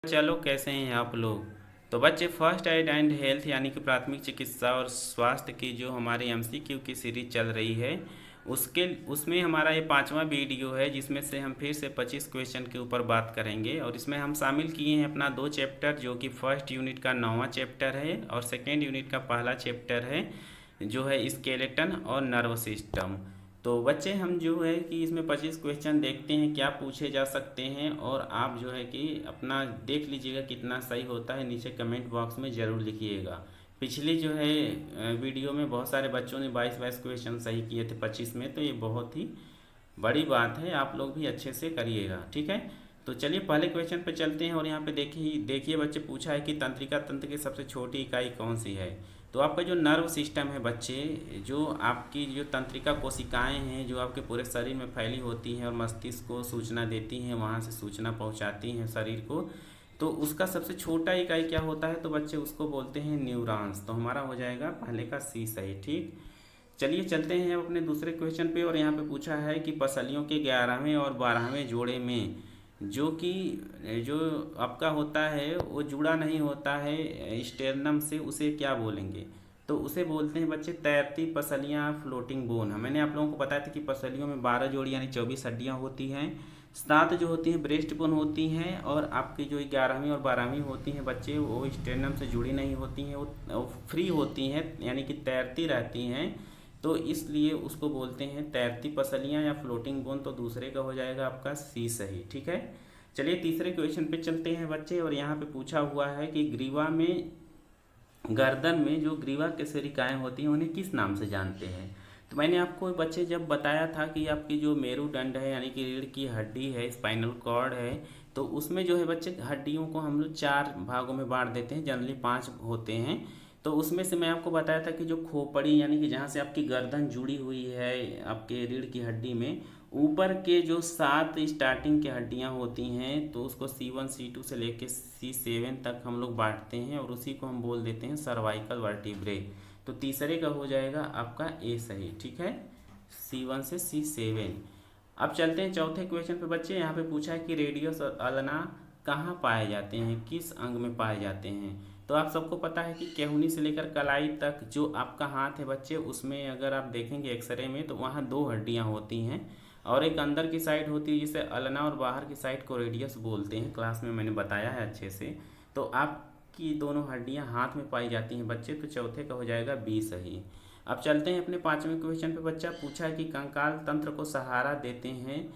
चलो कैसे हैं आप लोग। तो बच्चे फर्स्ट एड एंड हेल्थ यानी कि प्राथमिक चिकित्सा और स्वास्थ्य की जो हमारी एमसीक्यू की सीरीज चल रही है उसमें हमारा ये 5वां वीडियो है, जिसमें से हम फिर से 25 क्वेश्चन के ऊपर बात करेंगे। और इसमें हम शामिल किए हैं अपना 2 चैप्टर, जो कि फर्स्ट यूनिट का 9वां चैप्टर है और सेकेंड यूनिट का पहला चैप्टर है जो है स्केलेटन और नर्व सिस्टम। तो बच्चे हम जो है कि इसमें 25 क्वेश्चन देखते हैं क्या पूछे जा सकते हैं, और आप जो है कि अपना देख लीजिएगा कितना सही होता है, नीचे कमेंट बॉक्स में ज़रूर लिखिएगा। पिछली जो है वीडियो में बहुत सारे बच्चों ने 22 क्वेश्चन सही किए थे 25 में, तो ये बहुत ही बड़ी बात है, आप लोग भी अच्छे से करिएगा, ठीक है। तो चलिए पहले क्वेश्चन पे चलते हैं। और यहाँ पे देखिए देखिए बच्चे, पूछा है कि तंत्रिका तंत्र की सबसे छोटी इकाई कौन सी है। तो आपका जो नर्व सिस्टम है बच्चे, जो आपकी जो तंत्रिका कोशिकाएं हैं जो आपके पूरे शरीर में फैली होती हैं और मस्तिष्क को सूचना देती हैं, वहाँ से सूचना पहुँचाती हैं शरीर को, तो उसका सबसे छोटा इकाई क्या होता है, तो बच्चे उसको बोलते हैं न्यूरॉन्स। तो हमारा हो जाएगा पहले का सी सही, ठीक। चलिए चलते हैं अब अपने दूसरे क्वेश्चन पे। और यहाँ पे पूछा है कि पसलियों के 11वें और 12वें जोड़े में जो कि जो आपका होता है वो जुड़ा नहीं होता है स्टेरनम से, उसे क्या बोलेंगे। तो उसे बोलते हैं बच्चे तैरती पसलियाँ, फ्लोटिंग बोन। मैंने आप लोगों को बताया था कि पसलियों में 12 जोड़ी यानी 24 हड्डियाँ होती हैं, 7 जो होती हैं ब्रेस्ट बोन होती हैं, और आपकी जो 11वीं और 12वीं होती हैं बच्चे, वो स्टेरनम से जुड़ी नहीं होती हैं, वो फ्री होती हैं यानी कि तैरती रहती हैं। तो इसलिए उसको बोलते हैं तैरती पसलियाँ या फ्लोटिंग बोन। तो दूसरे का हो जाएगा आपका सी सही, ठीक है। चलिए तीसरे क्वेश्चन पे चलते हैं बच्चे। और यहाँ पे पूछा हुआ है कि ग्रीवा में, गर्दन में जो ग्रीवा के सेरिकाएँ होती हैं उन्हें किस नाम से जानते हैं। तो मैंने आपको बच्चे जब बताया था कि आपकी जो मेरुदंड है यानी कि रीढ़ की हड्डी है, स्पाइनल कॉर्ड है, तो उसमें जो है बच्चे हड्डियों को हम लोग 4 भागों में बांट देते हैं, जनरली 5 होते हैं। तो उसमें से मैं आपको बताया था कि जो खोपड़ी यानी कि जहाँ से आपकी गर्दन जुड़ी हुई है आपके रीढ़ की हड्डी में, ऊपर के जो 7 स्टार्टिंग की हड्डियाँ होती हैं, तो उसको C1 C2 से लेके C7 तक हम लोग बांटते हैं, और उसी को हम बोल देते हैं सर्वाइकल वर्टिब्रे। तो तीसरे का हो जाएगा आपका ए सही, ठीक है, C1 से C7। अब चलते हैं चौथे क्वेश्चन पे बच्चे। यहाँ पे पूछा है कि रेडियस और अल्ना कहाँ पाए जाते हैं, किस अंग में पाए जाते हैं। तो आप सबको पता है कि केहूनी से लेकर कलाई तक जो आपका हाथ है बच्चे, उसमें अगर आप देखेंगे एक्सरे में तो वहाँ 2 हड्डियाँ होती हैं, और एक अंदर की साइड होती है जिसे अल्ना, और बाहर की साइड को रेडियस बोलते हैं। क्लास में मैंने बताया है अच्छे से। तो आपकी दोनों हड्डियाँ हाथ में पाई जाती हैं बच्चे, तो चौथे का हो जाएगा बी सही। अब चलते हैं अपने 5वें क्वेश्चन पे बच्चा। पूछा है कि कंकाल तंत्र को सहारा देते हैं,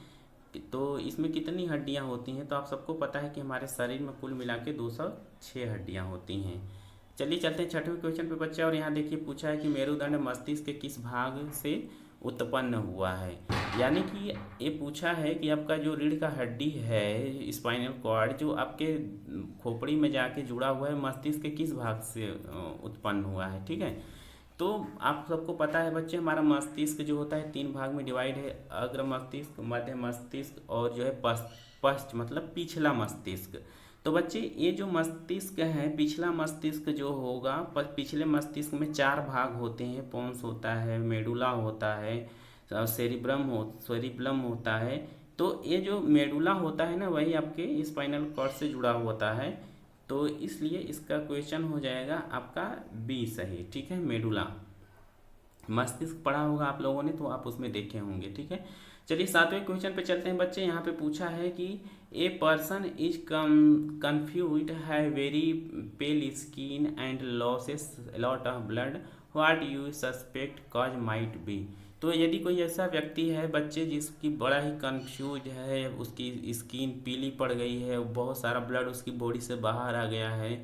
तो इसमें कितनी हड्डियां होती हैं। तो आप सबको पता है कि हमारे शरीर में कुल मिला के 206 हड्डियां होती हैं। चलिए चलते हैं 6वें क्वेश्चन पे बच्चा। और यहाँ देखिए पूछा है कि मेरुदंड मस्तिष्क के किस भाग से उत्पन्न हुआ है। यानी कि ये पूछा है कि आपका जो रीढ़ का हड्डी है स्पाइनल कॉर्ड, जो आपके खोपड़ी में जाके जुड़ा हुआ है, मस्तिष्क के किस भाग से उत्पन्न हुआ है, ठीक है। तो आप सबको पता है बच्चे, हमारा मस्तिष्क जो होता है 3 भाग में डिवाइड है, अग्र मस्तिष्क, मध्य मस्तिष्क और जो है पश्च मतलब पिछला मस्तिष्क। तो बच्चे ये जो मस्तिष्क है, पिछला मस्तिष्क जो होगा, पिछले मस्तिष्क में 4 भाग होते हैं, पोन्स होता है, मेडुला होता है, सेरिब्रम होता है। तो ये जो मेडुला होता है ना, वही आपके स्पाइनल कॉर्ड से जुड़ा होता है। तो इसलिए इसका क्वेश्चन हो जाएगा आपका बी सही, ठीक है, मेडुला। मस्तिष्क पढ़ा होगा आप लोगों ने, तो आप उसमें देखे होंगे, ठीक है। चलिए 7वें क्वेश्चन पे चलते हैं बच्चे। यहाँ पे पूछा है कि ए पर्सन इज कन्फ्यूज्ड, है very pail skin and losses lot of blood, what you suspect cause might be. तो यदि कोई ऐसा व्यक्ति है बच्चे जिसकी बड़ा ही कंफ्यूज है, उसकी स्किन पीली पड़ गई है, बहुत सारा ब्लड उसकी बॉडी से बाहर आ गया है,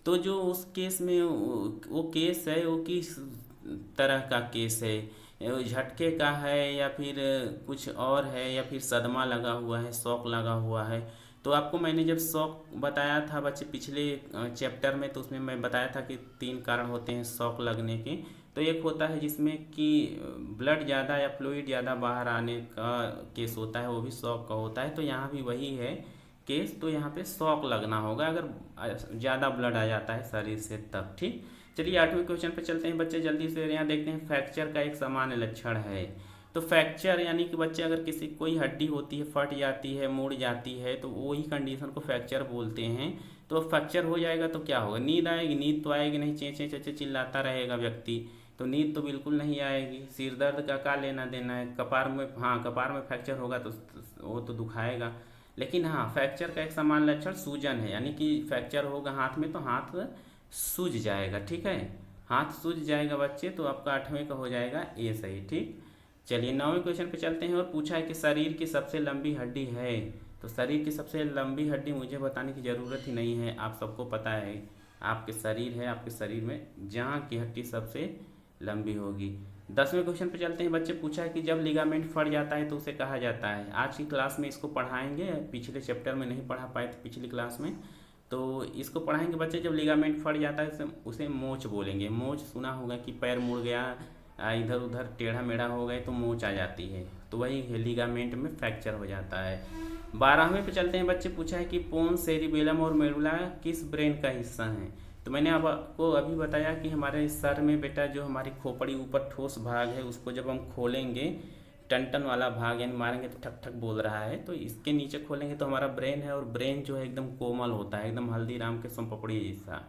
तो जो उस केस में वो केस है, वो किस तरह का केस है, झटके का है या फिर कुछ और है, या फिर सदमा लगा हुआ है, शॉक लगा हुआ है। तो आपको मैंने जब शॉक बताया था बच्चे पिछले चैप्टर में, तो उसमें मैं बताया था कि 3 कारण होते हैं शॉक लगने के। तो एक होता है जिसमें कि ब्लड ज़्यादा या फ्लूइड ज़्यादा बाहर आने का केस होता है, वो भी शॉक का होता है। तो यहाँ भी वही है केस, तो यहाँ पे शॉक लगना होगा अगर ज़्यादा ब्लड आ जाता है शरीर से तब, ठीक। चलिए 8वें क्वेश्चन पे चलते हैं बच्चे जल्दी से। यहाँ देखते हैं फ्रैक्चर का एक सामान्य लक्षण है। तो फ्रैक्चर यानी कि बच्चे अगर किसी कोई हड्डी होती है फट जाती है मुड़ जाती है तो वही कंडीशन को फ्रैक्चर बोलते हैं। तो फ्रैक्चर हो जाएगा तो क्या होगा, नींद आएगी? नींद तो आएगी नहीं, चें चें चिल्लाता रहेगा व्यक्ति, तो नींद तो बिल्कुल नहीं आएगी। सिर दर्द का क्या लेना देना है, कपार में, हाँ कपार में फ्रैक्चर होगा तो वो तो दुखाएगा। लेकिन हाँ, फ्रैक्चर का एक सामान्य लक्षण सूजन है, यानी कि फ्रैक्चर होगा हाथ में तो हाथ सूज जाएगा। ठीक है, हाथ सूज जाएगा बच्चे, तो आपका 8वें का हो जाएगा ए सही। ठीक, चलिए 9वें क्वेश्चन पे चलते हैं। और पूछा है कि शरीर की सबसे लंबी हड्डी है, तो शरीर की सबसे लंबी हड्डी मुझे बताने की ज़रूरत ही नहीं है, आप सबको पता है। आपके शरीर है, आपके शरीर में जहाँ की हड्डी सबसे लंबी होगी। 10वें क्वेश्चन पे चलते हैं बच्चे। पूछा है कि जब लिगामेंट फट जाता है तो उसे कहा जाता है। आज की क्लास में इसको पढ़ाएंगे, पिछले चैप्टर में नहीं पढ़ा पाए थे पिछली क्लास में, तो इसको पढ़ाएंगे बच्चे। जब लिगामेंट फट जाता है उसे मोच बोलेंगे। मोच सुना होगा कि पैर मुड़ गया, इधर उधर टेढ़ा मेढ़ा हो गए तो मोच आ जाती है, तो वही लिगामेंट में फ्रैक्चर हो जाता है। 12वें पे चलते हैं बच्चे। पूछा है कि पोन्स, सेरिबेलम और मेडुला किस ब्रेन का हिस्सा है। तो मैंने आपको अभी बताया कि हमारे सर में बेटा जो हमारी खोपड़ी ऊपर ठोस भाग है उसको जब हम खोलेंगे, टन वाला भाग यानी मारेंगे तो ठक ठक बोल रहा है, तो इसके नीचे खोलेंगे तो हमारा ब्रेन है। और ब्रेन जो है एकदम कोमल होता है, एकदम हल्दीराम के सोनपापड़ी जैसा।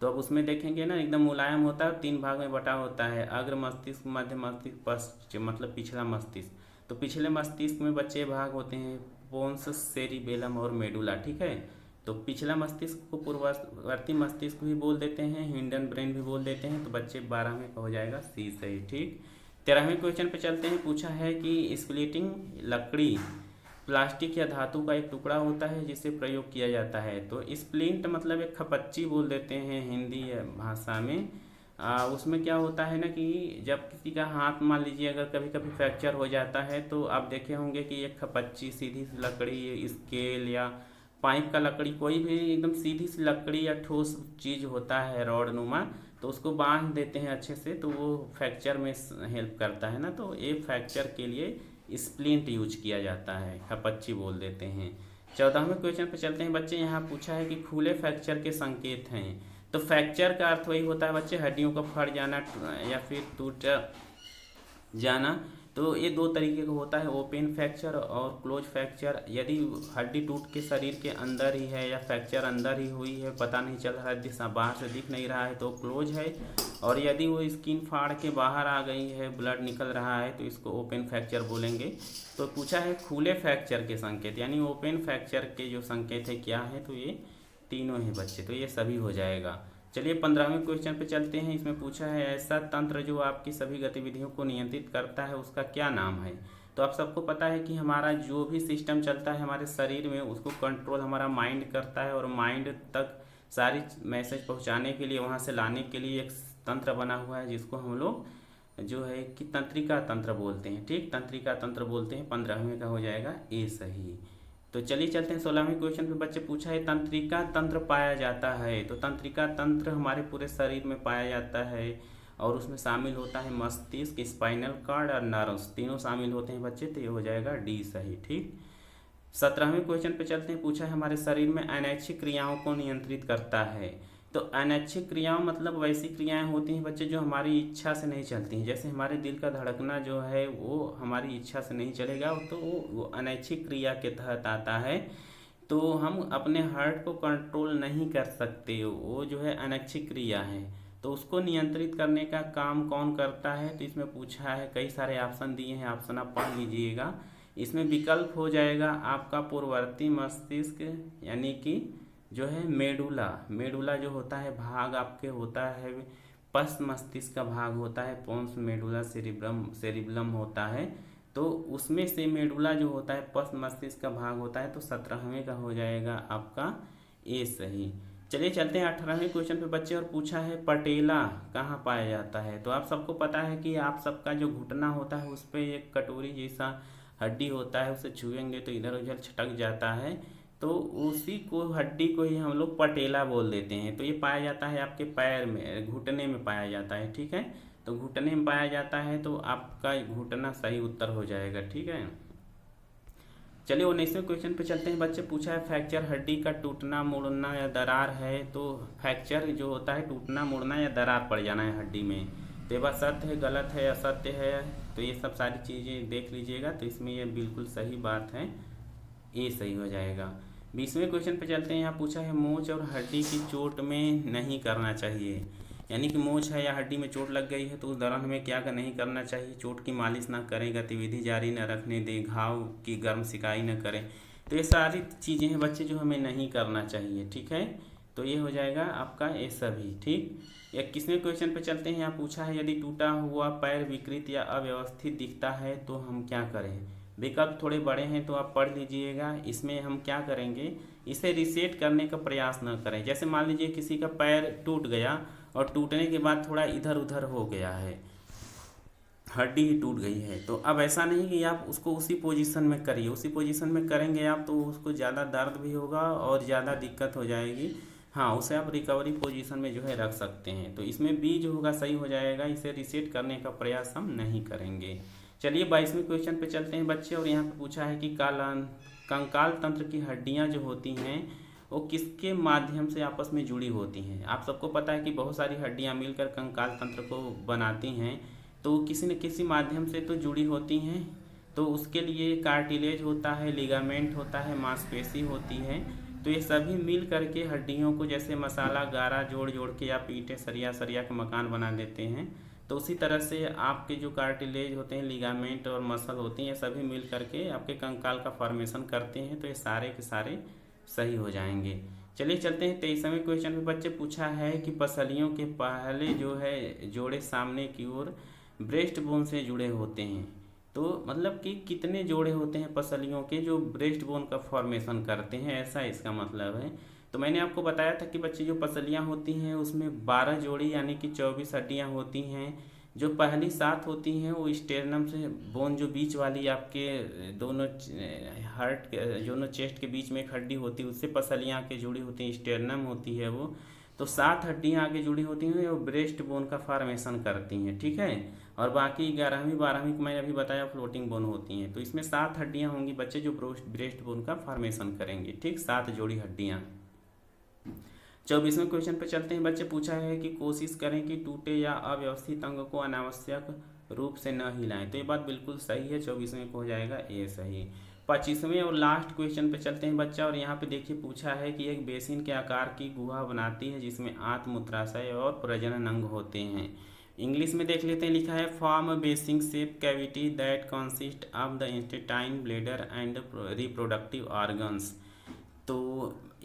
तो अब उसमें देखेंगे ना एकदम मुलायम होता है और 3 भाग में बटा होता है, अग्र मस्तिष्क, मध्य मस्तिष्क, पश्च मतलब पिछला मस्तिष्क। तो पिछले मस्तिष्क में बच्चे भाग होते हैं पोन्स, सेरिबेलम और मेडुला। ठीक है, तो पिछला मस्तिष्क को पूर्ववर्ती मस्तिष्क भी बोल देते हैं, हिंडन ब्रेन भी बोल देते हैं। तो बच्चे 12वें का हो जाएगा सी सही। ठीक, 13वें क्वेश्चन पे चलते हैं। पूछा है कि स्प्लिटिंग लकड़ी प्लास्टिक या धातु का एक टुकड़ा होता है जिसे प्रयोग किया जाता है। तो स्प्लिंट मतलब एक खपच्ची बोल देते हैं हिंदी भाषा में। उसमें क्या होता है ना कि जब किसी का हाथ मान लीजिए अगर कभी कभी फ्रैक्चर हो जाता है तो आप देखे होंगे कि एक खपच्ची सीधी सी लकड़ी, स्केल या पाइप का लकड़ी, कोई भी एकदम सीधी सी लकड़ी या ठोस चीज़ होता है रॉड नुमा, तो उसको बांध देते हैं अच्छे से, तो वो फ्रैक्चर में हेल्प करता है ना। तो ये फ्रैक्चर के लिए स्प्लिंट यूज किया जाता है, खपच्ची बोल देते हैं। 14वें क्वेश्चन पे चलते हैं बच्चे। यहाँ पूछा है कि खुले फ्रैक्चर के संकेत हैं। तो फ्रैक्चर का अर्थ वही होता है बच्चे, हड्डियों का फट जाना या फिर टूट जाना। तो ये 2 तरीके का होता है, ओपन फ्रैक्चर और क्लोज फ्रैक्चर। यदि हड्डी टूट के शरीर के अंदर ही है या फ्रैक्चर अंदर ही हुई है, पता नहीं चल रहा है, बाहर से दिख नहीं रहा है, तो क्लोज है। और यदि वो स्किन फाड़ के बाहर आ गई है, ब्लड निकल रहा है, तो इसको ओपन फ्रैक्चर बोलेंगे। तो पूछा है खुले फ्रैक्चर के संकेत, यानी ओपन फ्रैक्चर के जो संकेत है क्या है, तो ये तीनों हैं बच्चे, तो ये सभी हो जाएगा। चलिए 15वें क्वेश्चन पे चलते हैं। इसमें पूछा है ऐसा तंत्र जो आपकी सभी गतिविधियों को नियंत्रित करता है उसका क्या नाम है। तो आप सबको पता है कि हमारा जो भी सिस्टम चलता है हमारे शरीर में उसको कंट्रोल हमारा माइंड करता है, और माइंड तक सारी मैसेज पहुंचाने के लिए, वहां से लाने के लिए एक तंत्र बना हुआ है जिसको हम लोग जो है कि तंत्रिका तंत्र बोलते हैं। ठीक, तंत्रिका तंत्र बोलते हैं। 15वें का हो जाएगा ए सही। तो चलिए चलते हैं 16वें क्वेश्चन पे बच्चे। पूछा है तंत्रिका तंत्र पाया जाता है। तो तंत्रिका तंत्र हमारे पूरे शरीर में पाया जाता है और उसमें शामिल होता है मस्तिष्क, स्पाइनल कॉर्ड और नर्व्स, तीनों शामिल होते हैं बच्चे, तो ये हो जाएगा डी सही। ठीक, 17वें क्वेश्चन पे चलते हैं। पूछा है हमारे शरीर में अनैच्छिक क्रियाओं को नियंत्रित करता है। तो अनैच्छिक क्रियाओं मतलब वैसी क्रियाएं होती हैं बच्चे जो हमारी इच्छा से नहीं चलती हैं। जैसे हमारे दिल का धड़कना जो है वो हमारी इच्छा से नहीं चलेगा, तो वो अनैच्छिक क्रिया के तहत आता है। तो हम अपने हार्ट को कंट्रोल नहीं कर सकते, वो जो है अनैच्छिक क्रिया है। तो उसको नियंत्रित करने का काम कौन करता है। तो इसमें पूछा है, कई सारे ऑप्शन दिए हैं, ऑप्शन आप पढ़ लीजिएगा। इसमें विकल्प हो जाएगा आपका पूर्ववर्ती मस्तिष्क, यानी कि जो है मेडुला। मेडुला जो होता है भाग आपके होता है पश्च मस्तिष्क का भाग होता है, पोन्स मेडुला सेरिबलम होता है। तो उसमें से मेडुला जो होता है पश्च मस्तिष्क का भाग होता है। तो 17वें का हो जाएगा आपका ए सही। चलिए चलते हैं 18वें क्वेश्चन पे बच्चे। और पूछा है पटेला कहाँ पाया जाता है। तो आप सबको पता है कि आप सबका जो घुटना होता है उस पर एक कटोरी जैसा हड्डी होता है, उसे छुएंगे तो इधर उधर छटक जाता है, तो उसी को हड्डी को ही हम लोग पटेला बोल देते हैं। तो ये पाया जाता है आपके पैर में, घुटने में पाया जाता है। ठीक है, तो घुटने में पाया जाता है, तो आपका घुटना सही उत्तर हो जाएगा। ठीक है, चलिए 19वें क्वेश्चन पे चलते हैं बच्चे। पूछा है फ्रैक्चर हड्डी का टूटना मुड़ना या दरार है। तो फ्रैक्चर जो होता है टूटना मुड़ना या दरार पड़ जाना है हड्डी में। तो ये बात सत्य है, गलत है, असत्य है, तो ये सब सारी चीज़ें देख लीजिएगा, तो इसमें ये बिल्कुल सही बात है, ये सही हो जाएगा। 20वें क्वेश्चन पे चलते हैं। यहाँ पूछा है मोच और हड्डी की चोट में नहीं करना चाहिए, यानी कि मोच है या हड्डी में चोट लग गई है तो उस दौरान हमें क्या नहीं करना चाहिए। चोट की मालिश ना करें, गतिविधि जारी न रखने दें, घाव की गर्म सिकाई न करें। तो ये सारी चीज़ें हैं बच्चे जो हमें नहीं करना चाहिए, ठीक है। तो ये हो जाएगा आपका ये सभी, ठीक। 21वें क्वेश्चन पे चलते हैं। यहाँ पूछा है यदि टूटा हुआ पैर विकृत या अव्यवस्थित दिखता है तो हम क्या करें। विकल्प थोड़े बड़े हैं तो आप पढ़ लीजिएगा। इसमें हम क्या करेंगे, इसे रिसेट करने का प्रयास न करें। जैसे मान लीजिए किसी का पैर टूट गया और टूटने के बाद थोड़ा इधर उधर हो गया है, हड्डी ही टूट गई है, तो अब ऐसा नहीं कि आप उसको उसी पोजीशन में करिए। उसी पोजीशन में करेंगे आप तो उसको ज़्यादा दर्द भी होगा और ज़्यादा दिक्कत हो जाएगी। हाँ, उसे आप रिकवरी पोजीशन में जो है रख सकते हैं। तो इसमें बी जो होगा सही हो जाएगा, इसे रिसेट करने का प्रयास हम नहीं करेंगे। चलिए 22वें क्वेश्चन पे चलते हैं बच्चे। और यहाँ पे पूछा है कि कंकाल तंत्र की हड्डियाँ जो होती हैं वो किसके माध्यम से आपस में जुड़ी होती हैं। आप सबको पता है कि बहुत सारी हड्डियाँ मिलकर कंकाल तंत्र को बनाती हैं, तो किसी न किसी माध्यम से तो जुड़ी होती हैं। तो उसके लिए कार्टिलेज होता है, लिगामेंट होता है, मांसपेशी होती है। तो ये सभी मिल करके हड्डियों को जैसे मसाला गारा जोड़ जोड़ के या पीटे सरिया सरिया के मकान बना देते हैं, तो उसी तरह से आपके जो कार्टिलेज होते हैं, लिगामेंट और मसल होती हैं, ये सभी मिल करके आपके कंकाल का फॉर्मेशन करते हैं। तो ये सारे के सारे सही हो जाएंगे। चलिए चलते हैं 23वें क्वेश्चन पे। बच्चे पूछा है कि पसलियों के पहले जो है जोड़े सामने की ओर ब्रेस्ट बोन से जुड़े होते हैं। तो मतलब कि कितने जोड़े होते हैं पसलियों के जो ब्रेस्ट बोन का फॉर्मेशन करते हैं, ऐसा इसका मतलब है। तो मैंने आपको बताया था कि बच्चे जो पसलियाँ होती हैं उसमें 12 जोड़ी यानी कि 24 हड्डियाँ होती हैं। जो पहली 7 होती हैं वो स्टेरनम से बोन, जो बीच वाली आपके दोनों हार्ट दोनों चेस्ट के बीच में एक हड्डी होती है, उससे पसलियाँ आके जुड़ी होती हैं, स्टेरनम होती है वो। तो 7 हड्डियाँ आगे जुड़ी होती हैं, वो ब्रेस्ट बोन का फॉर्मेशन करती हैं, ठीक है। और बाकी 11वीं 12वीं को मैंने अभी बताया फ्लोटिंग बोन होती हैं। तो इसमें 7 हड्डियाँ होंगी बच्चे जो ब्रेस्ट बोन का फॉर्मेशन करेंगे, ठीक, 7 जोड़ी हड्डियाँ। 24वें क्वेश्चन पे चलते हैं बच्चे। पूछा है कि कोशिश करें कि टूटे या अव्यवस्थित अंग को अनावश्यक रूप से न हिलाएं। तो ये बात बिल्कुल सही है, 24वें को हो जाएगा ए सही। 25वें और लास्ट क्वेश्चन पे चलते हैं बच्चा। और यहाँ पे देखिए पूछा है कि एक बेसिन के आकार की गुहा बनाती है जिसमें आंत, मूत्राशय और प्रजनन अंग होते हैं। इंग्लिश में देख लेते हैं, लिखा है form basin shape cavity that consist of the intestine, bladder and reproductive organs. तो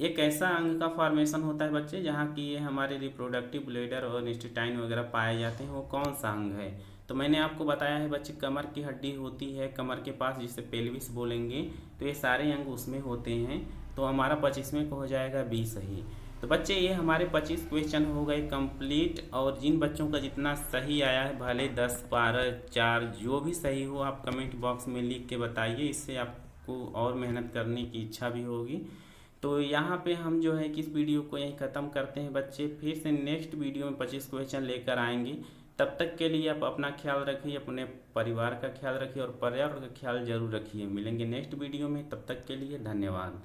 एक ऐसा अंग का फॉर्मेशन होता है बच्चे जहाँ की ये हमारे रिप्रोडक्टिव, ब्लैडर और इंटेस्टाइन वगैरह पाए जाते हैं। वो कौन सा अंग है, तो मैंने आपको बताया है बच्चे कमर की हड्डी होती है कमर के पास, जिसे पेल्विस बोलेंगे। तो ये सारे अंग उसमें होते हैं। तो हमारा 25वें को हो जाएगा बी सही। तो बच्चे ये हमारे 25 क्वेश्चन हो गए कंप्लीट। और जिन बच्चों का जितना सही आया है, भले 10, 12, 4 जो भी सही हो, आप कमेंट बॉक्स में लिख के बताइए, इससे आपको और मेहनत करने की इच्छा भी होगी। तो यहाँ पे हम जो है कि इस वीडियो को यहीं ख़त्म करते हैं बच्चे। फिर से नेक्स्ट वीडियो में 25 क्वेश्चन लेकर आएंगे। तब तक के लिए आप अपना ख्याल रखिए, अपने परिवार का ख्याल रखिए और पर्यावरण का ख्याल जरूर रखिए। मिलेंगे नेक्स्ट वीडियो में, तब तक के लिए धन्यवाद।